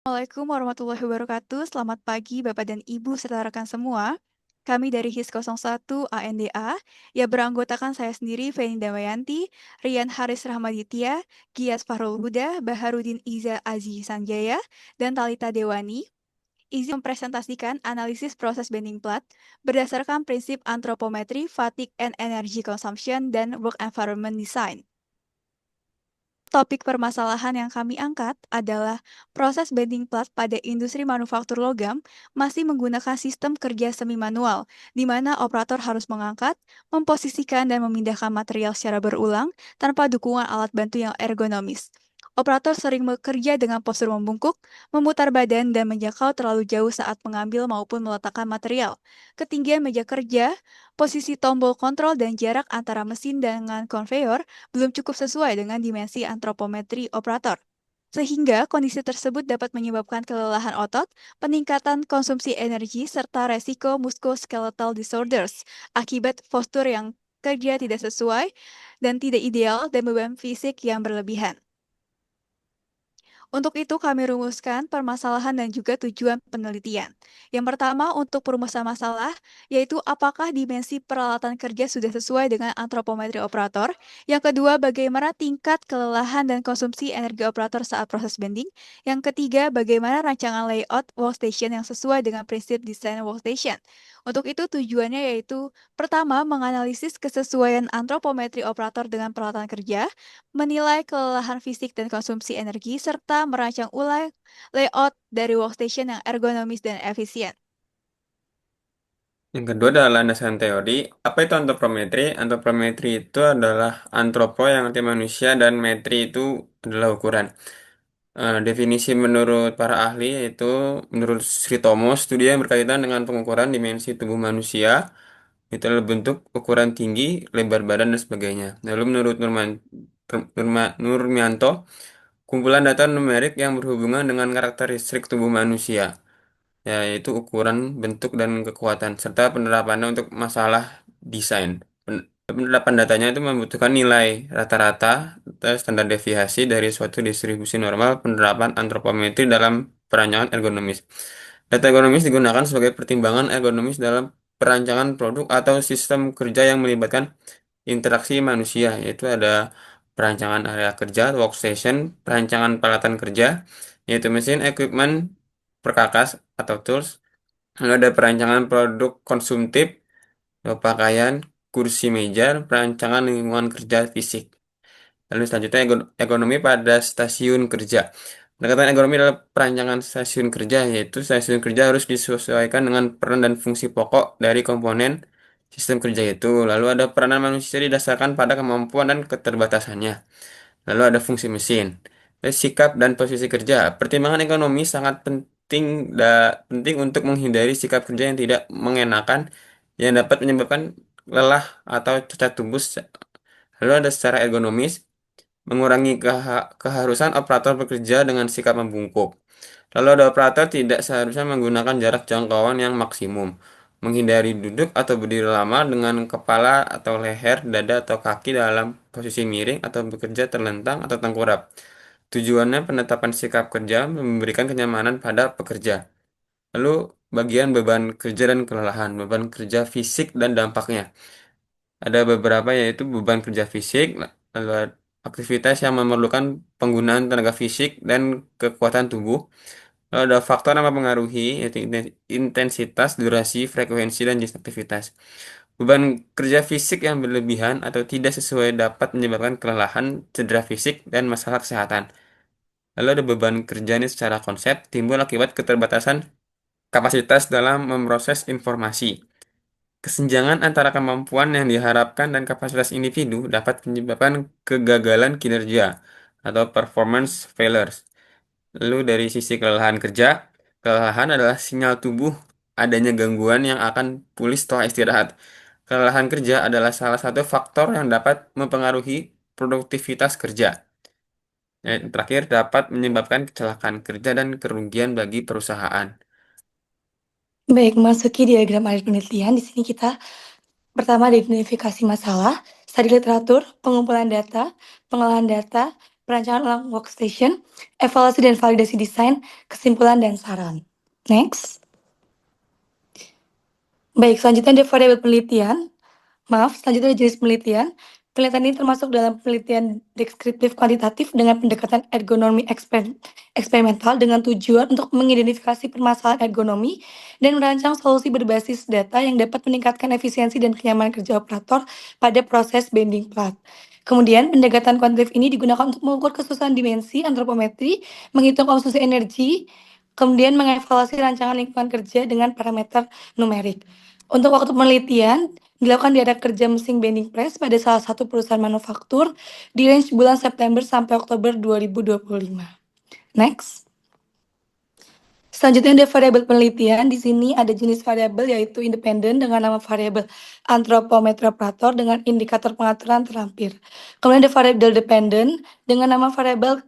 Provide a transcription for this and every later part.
Assalamualaikum warahmatullahi wabarakatuh. Selamat pagi Bapak dan Ibu serta rekan semua. Kami dari HIS 01 ANDA yang beranggotakan saya sendiri Feni Damayanti, Rian Haris Rahmaditya, Gias Fahrul Huda, Baharudin Iza Aziz Sanjaya, dan Talita Dewani. Izin mempresentasikan analisis proses bending plat berdasarkan prinsip antropometri, fatigue and energy consumption, dan work environment design. Topik permasalahan yang kami angkat adalah proses bending plat pada industri manufaktur logam masih menggunakan sistem kerja semi manual, di mana operator harus mengangkat, memposisikan, dan memindahkan material secara berulang tanpa dukungan alat bantu yang ergonomis. Operator sering bekerja dengan postur membungkuk, memutar badan, dan menjangkau terlalu jauh saat mengambil maupun meletakkan material. Ketinggian meja kerja, posisi tombol kontrol, dan jarak antara mesin dengan konveyor belum cukup sesuai dengan dimensi antropometri operator. Sehingga kondisi tersebut dapat menyebabkan kelelahan otot, peningkatan konsumsi energi, serta resiko musculoskeletal disorders akibat postur yang kerja tidak sesuai dan tidak ideal dan beban fisik yang berlebihan. Untuk itu, kami rumuskan permasalahan dan juga tujuan penelitian. Yang pertama, untuk perumusan masalah, yaitu apakah dimensi peralatan kerja sudah sesuai dengan antropometri operator. Yang kedua, bagaimana tingkat kelelahan dan konsumsi energi operator saat proses bending. Yang ketiga, bagaimana rancangan layout workstation yang sesuai dengan prinsip desain workstation. Untuk itu, tujuannya yaitu, pertama, menganalisis kesesuaian antropometri operator dengan peralatan kerja, menilai kelelahan fisik dan konsumsi energi, serta merancang ulang layout dari workstation yang ergonomis dan efisien. Yang kedua adalah landasan teori. Apa itu antropometri? Antropometri itu adalah antropo yang arti manusia dan metri itu adalah ukuran. Definisi menurut para ahli yaitu menurut Sri Tomo, studi yang berkaitan dengan pengukuran dimensi tubuh manusia itu adalah bentuk, ukuran tinggi, lebar badan dan sebagainya. Lalu menurut Nurmianto, kumpulan data numerik yang berhubungan dengan karakteristik tubuh manusia, yaitu ukuran, bentuk, dan kekuatan, serta penerapannya untuk masalah desain. Penerapan datanya itu membutuhkan nilai rata-rata atau standar deviasi dari suatu distribusi normal penerapan antropometri dalam perancangan ergonomis. Data ergonomis digunakan sebagai pertimbangan ergonomis dalam perancangan produk atau sistem kerja yang melibatkan interaksi manusia, yaitu ada perancangan area kerja, workstation, perancangan peralatan kerja, yaitu mesin, equipment, perkakas atau tools. Lalu ada perancangan produk konsumtif, pakaian, kursi meja, perancangan lingkungan kerja fisik. Lalu selanjutnya ekonomi pada stasiun kerja. Pendekatan ekonomi adalah perancangan stasiun kerja, yaitu stasiun kerja harus disesuaikan dengan peran dan fungsi pokok dari komponen sistem kerja itu. Lalu ada peranan manusia didasarkan pada kemampuan dan keterbatasannya. Lalu ada fungsi mesin. Lalu sikap dan posisi kerja. Pertimbangan ekonomi sangat penting untuk menghindari sikap kerja yang tidak mengenakan yang dapat menyebabkan lelah atau cacat tubuh. Lalu ada secara ergonomis, mengurangi keharusan operator bekerja dengan sikap membungkuk. Lalu ada operator tidak seharusnya menggunakan jarak jangkauan yang maksimum, menghindari duduk atau berdiri lama dengan kepala atau leher, dada atau kaki dalam posisi miring atau bekerja terlentang atau tengkurap. Tujuannya penetapan sikap kerja memberikan kenyamanan pada pekerja. Lalu bagian beban kerja dan kelelahan, beban kerja fisik dan dampaknya. Ada beberapa yaitu beban kerja fisik, lalu aktivitas yang memerlukan penggunaan tenaga fisik dan kekuatan tubuh. Lalu ada faktor yang mempengaruhi yaitu intensitas, durasi, frekuensi, dan jenis aktivitas. Beban kerja fisik yang berlebihan atau tidak sesuai dapat menyebabkan kelelahan, cedera fisik, dan masalah kesehatan. Lalu ada beban kerja ini secara konsep timbul akibat keterbatasan kapasitas dalam memproses informasi. Kesenjangan antara kemampuan yang diharapkan dan kapasitas individu dapat menyebabkan kegagalan kinerja atau performance failures. Lalu dari sisi kelelahan kerja, kelelahan adalah sinyal tubuh adanya gangguan yang akan pulih setelah istirahat. Kelelahan kerja adalah salah satu faktor yang dapat mempengaruhi produktivitas kerja. Dan terakhir dapat menyebabkan kecelakaan kerja dan kerugian bagi perusahaan. Baik, masuki diagram alir penelitian. Di sini kita pertama ada identifikasi masalah, studi literatur, pengumpulan data, pengolahan data, perancangan ulang workstation, evaluasi dan validasi desain, kesimpulan dan saran. Next. Baik, selanjutnya ada variabel penelitian. Selanjutnya ada jenis penelitian. Penelitian ini termasuk dalam penelitian deskriptif kuantitatif dengan pendekatan ergonomi eksperimental dengan tujuan untuk mengidentifikasi permasalahan ergonomi dan merancang solusi berbasis data yang dapat meningkatkan efisiensi dan kenyamanan kerja operator pada proses bending plat. Kemudian, pendekatan kuantitatif ini digunakan untuk mengukur kesusahan dimensi antropometri, menghitung konsumsi energi, kemudian mengevaluasi rancangan lingkungan kerja dengan parameter numerik. Untuk waktu penelitian, dilakukan di area kerja mesin bending press pada salah satu perusahaan manufaktur di range bulan September sampai Oktober 2025. Next. Selanjutnya ada variabel penelitian. Di sini ada jenis variabel yaitu independen dengan nama variabel antropometri operator dengan indikator pengaturan terlampir. Kemudian ada variabel dependent dengan nama variabel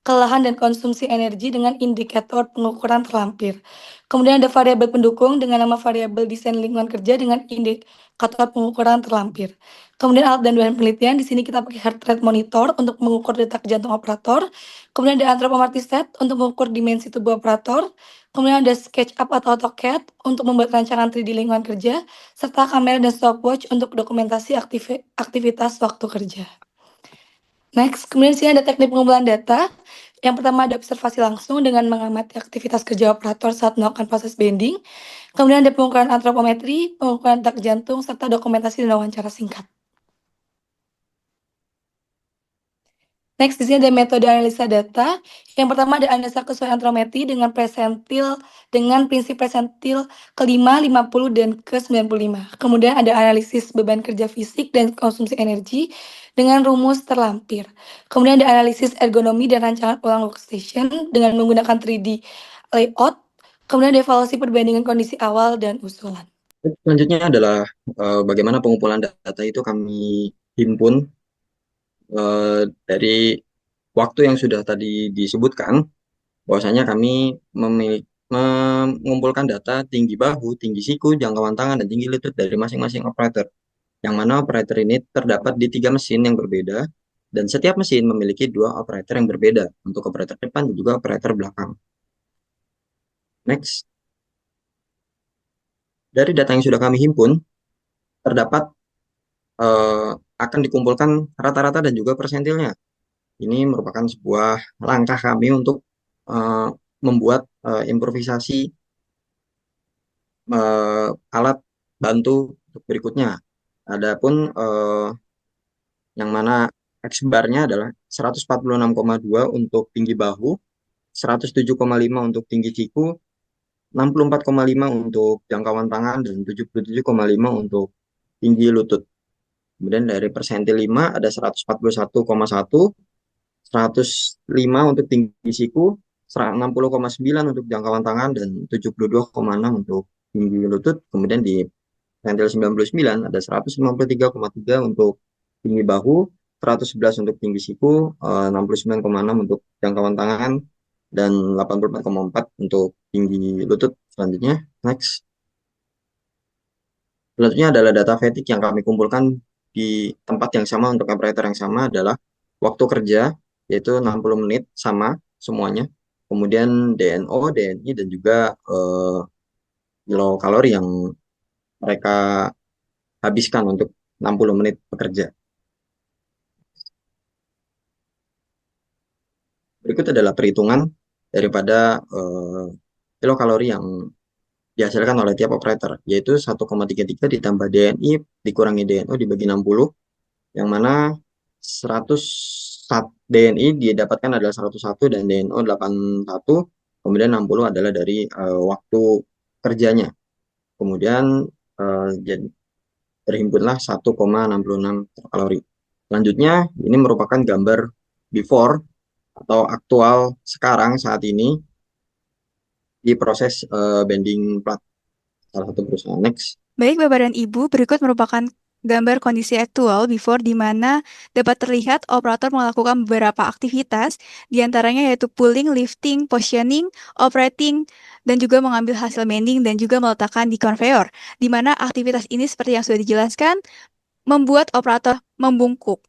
kelelahan dan konsumsi energi dengan indikator pengukuran terlampir. Kemudian ada variabel pendukung dengan nama variabel desain lingkungan kerja dengan indikator pengukuran terlampir. Kemudian alat dan bahan penelitian, di sini kita pakai heart rate monitor untuk mengukur detak jantung operator. Kemudian ada anthropometry set untuk mengukur dimensi tubuh operator. Kemudian ada SketchUp atau AutoCAD untuk membuat rancangan 3D lingkungan kerja, serta kamera dan stopwatch untuk dokumentasi aktivitas waktu kerja. Next, kemudian di sini ada teknik pengumpulan data. Yang pertama ada observasi langsung dengan mengamati aktivitas kerja operator saat melakukan proses bending. Kemudian ada pengukuran antropometri, pengukuran detak jantung, serta dokumentasi dan wawancara singkat. Next, di sini ada metode analisa data. Yang pertama ada analisa kesesuaian antropometri dengan prinsip presentil ke-5, 50, dan ke-95. Kemudian ada analisis beban kerja fisik dan konsumsi energi dengan rumus terlampir. Kemudian ada analisis ergonomi dan rancangan ulang workstation dengan menggunakan 3D layout. Kemudian ada evaluasi perbandingan kondisi awal dan usulan. Selanjutnya adalah bagaimana pengumpulan data itu kami himpun dari waktu yang sudah tadi disebutkan, bahwasanya kami mengumpulkan data tinggi bahu, tinggi siku, jangkauan tangan, dan tinggi lutut dari masing-masing operator. Yang mana operator ini terdapat di 3 mesin yang berbeda, dan setiap mesin memiliki 2 operator yang berbeda, untuk operator depan dan juga operator belakang. Next. Dari data yang sudah kami himpun, terdapat akan dikumpulkan rata-rata dan juga persentilnya. Ini merupakan sebuah langkah kami untuk membuat improvisasi alat bantu untuk berikutnya. Adapun yang mana X bar-nya adalah 146,2 untuk tinggi bahu, 107,5 untuk tinggi siku, 64,5 untuk jangkauan tangan, dan 77,5 untuk tinggi lutut. Kemudian dari persentil 5 ada 141,1, 105 untuk tinggi siku, 60,9 untuk jangkauan tangan, dan 72,6 untuk tinggi lutut. Kemudian di persentil 99 ada 153,3 untuk tinggi bahu, 111 untuk tinggi siku, 69,6 untuk jangkauan tangan, dan 84,4 untuk tinggi lutut. Selanjutnya, next. Selanjutnya adalah data fatigue yang kami kumpulkan di tempat yang sama untuk operator yang sama adalah waktu kerja, yaitu 60 menit sama semuanya. Kemudian DNO, DNI, dan juga kilokalori yang mereka habiskan untuk 60 menit bekerja. Berikut adalah perhitungan daripada kilokalori yang dihasilkan oleh tiap operator, yaitu 1,33 ditambah DNI dikurangi DNO dibagi 60, yang mana 100 DNI didapatkan adalah 101 dan DNO 81, kemudian 60 adalah dari waktu kerjanya. Kemudian jadi terhimpunlah 1,66 kalori. Selanjutnya, ini merupakan gambar before atau aktual sekarang saat ini di proses bending plat salah satu perusahaan. Next. Baik, Bapak dan Ibu, berikut merupakan gambar kondisi aktual before di mana dapat terlihat operator melakukan beberapa aktivitas, diantaranya yaitu pulling, lifting, positioning, operating, dan juga mengambil hasil bending dan juga meletakkan di conveyor, di mana aktivitas ini seperti yang sudah dijelaskan, membuat operator membungkuk.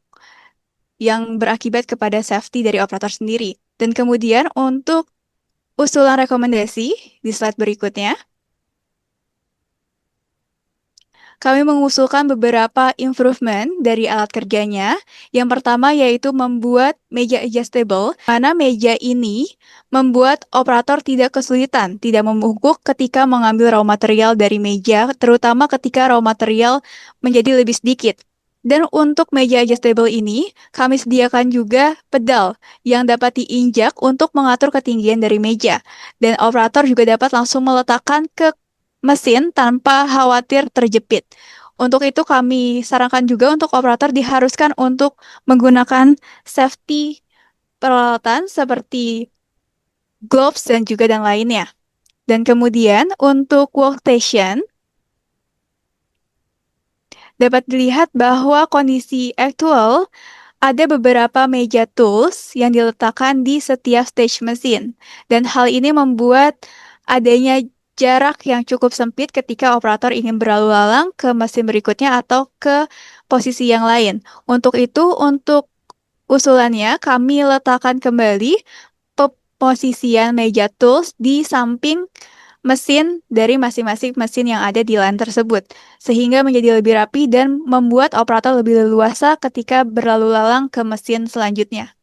yang berakibat kepada safety dari operator sendiri. Dan kemudian untuk usulan rekomendasi di slide berikutnya, kami mengusulkan beberapa improvement dari alat kerjanya. Yang pertama yaitu membuat meja adjustable, mana meja ini membuat operator tidak kesulitan, tidak membungkuk ketika mengambil raw material dari meja, terutama ketika raw material menjadi lebih sedikit. Dan untuk meja adjustable ini, kami sediakan juga pedal yang dapat diinjak untuk mengatur ketinggian dari meja. Dan operator juga dapat langsung meletakkan ke mesin tanpa khawatir terjepit. Untuk itu kami sarankan juga untuk operator diharuskan untuk menggunakan safety peralatan seperti gloves dan lainnya. Dan kemudian untuk workstation dapat dilihat bahwa kondisi aktual ada beberapa meja tools yang diletakkan di setiap stage mesin. Dan hal ini membuat adanya jarak yang cukup sempit ketika operator ingin berlalu lalang ke mesin berikutnya atau ke posisi yang lain. Untuk itu, untuk usulannya, kami letakkan kembali posisian meja tools di samping mesin dari masing-masing mesin yang ada di LAN tersebut, sehingga menjadi lebih rapi dan membuat operator lebih leluasa ketika berlalu lalang ke mesin selanjutnya.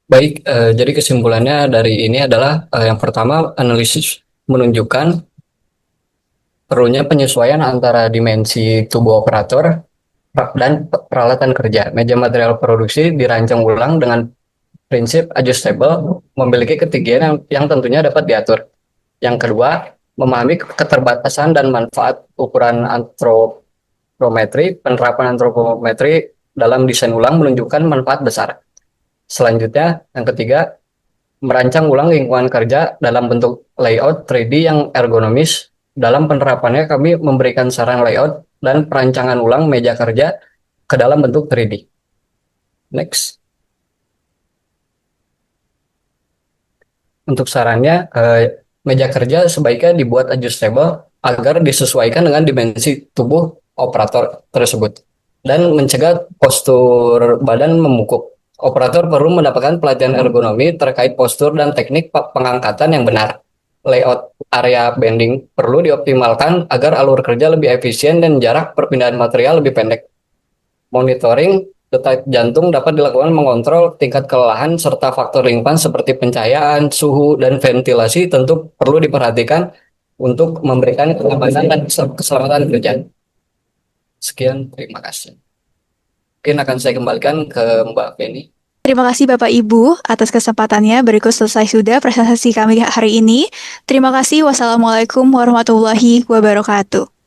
Baik, jadi kesimpulannya dari ini adalah yang pertama, analisis menunjukkan perlunya penyesuaian antara dimensi tubuh operator dan peralatan kerja. Meja material produksi dirancang ulang dengan prinsip adjustable, memiliki ketinggian yang tentunya dapat diatur. Yang kedua, memahami keterbatasan dan manfaat ukuran antropometri. Penerapan antropometri dalam desain ulang menunjukkan manfaat besar. Selanjutnya, yang ketiga, merancang ulang lingkungan kerja dalam bentuk layout 3D yang ergonomis. Dalam penerapannya, kami memberikan saran layout dan perancangan ulang meja kerja ke dalam bentuk 3D. Next. Untuk sarannya, meja kerja sebaiknya dibuat adjustable agar disesuaikan dengan dimensi tubuh operator tersebut dan mencegah postur badan membungkuk. Operator perlu mendapatkan pelatihan ergonomi terkait postur dan teknik pengangkatan yang benar. Layout area bending perlu dioptimalkan agar alur kerja lebih efisien dan jarak perpindahan material lebih pendek. Monitoring detak jantung dapat dilakukan mengontrol tingkat kelelahan serta faktor lingkungan seperti pencahayaan, suhu, dan ventilasi tentu perlu diperhatikan untuk memberikan keamanan dan keselamatan kerja. Sekian, terima kasih. Mungkin akan saya kembalikan ke Mbak Feni. Terima kasih Bapak Ibu atas kesempatannya. Berikut selesai sudah presentasi kami hari ini. Terima kasih. Wassalamualaikum warahmatullahi wabarakatuh.